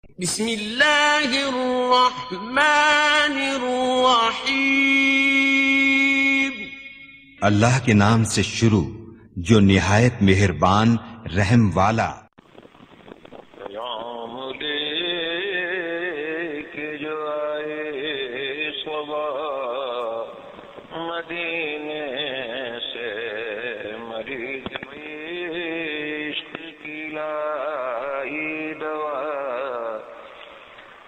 بسم اللہ الرحمن الرحیم. اللہ کے نام سے شروع جو نہایت مہربان رحم والا. پیام دے کے جو آئے صبح مدینے سے مریض عشق کی لائی دوا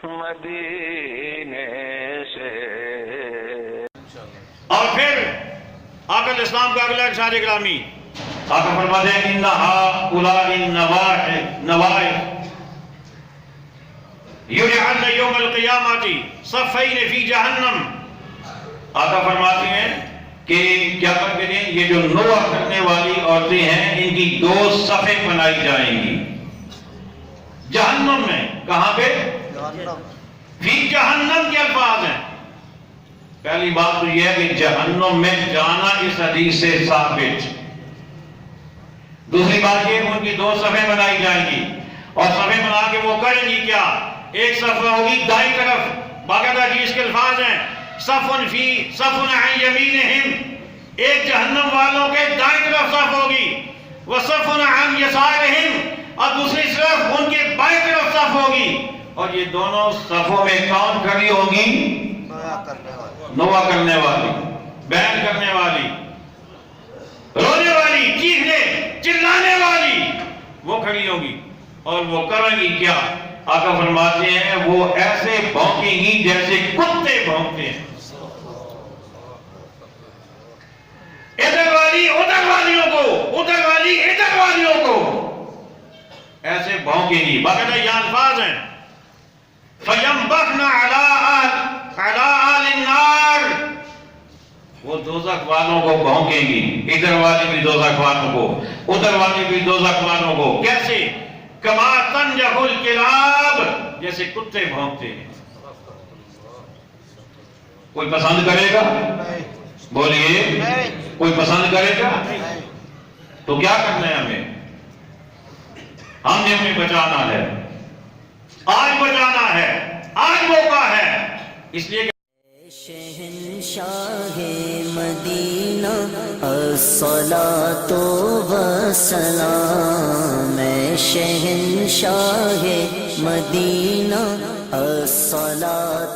مدینے سے. اور پھر آقا اسلام کا اگلا ارشاد گرامی آقا فرماتے ہیں انہا اولاد النوائح یجعلن یوم القیامت صفین فی جہنم. آقا فرماتے ہیں کہ قیامت کے دن یہ جو نوح کرنے والی عورتیں ہیں ان کی 2 صفیں بنائی جائیں گی جہنم میں. کہاں پہ؟ فی جہنم کے الفاظ ہیں. پہلی بات تو یہ ہے کہ جہنم میں جانا اس حدیث سے ثابت. دوسری بات یہ ان کی 2 صفیں بنائی جائیں گی اور صفیں بنا کے وہ کریں گی کیا؟ ایک صفحہ ہوگی دائیں طرف، باقاعدہ حدیث کے الفاظ ہیں صفن عن یمینہم، ایک جہنم والوں کے دائیں طرف صف ہوگی، وصفن عن یسارہم، اور دوسری طرف ان کے بائیں طرف صف ہوگی. اور یہ دونوں صفوں میں کون کھڑی ہوگی؟ نوح کرنے والی، بیان کرنے والی، رونے والی، چیخنے چلانے والی، وہ کھڑی ہوگی. اور وہ کریں گی کیا؟ آقا فرماتے ہیں وہ ایسے بھونکیں گی جیسے کتے بھونکتے ہیں. ادھر والی ادھر والیوں کو، ادھر والی ادھر والیوں کو ایسے بھونکیں گی. باقاعدہ یہ الفاظ ہیں فَيَنبَخْنَ عَلَىٰ آلِ النَّارِ، وہ دوزخ والوں کو بھونکیں گی، ادھر والی بھی دوزخ والوں کو، ادھر والی بھی دوزخ والوں کو. کیسے؟ کما تنجح الکلاب، جیسے کتے بھونکتے ہیں. کوئی پسند کرے گا؟ بولیے کوئی پسند کرے گا؟ تو کیا کرنا ہے ہمیں؟ ہم نے ہمیں بچانا ہے، آج بچانا ہے، آج موقع ہے. اس لیے شہنشاہ مدینہ الصلاۃ والسلام، شہنشاہ مدینہ الصلاۃ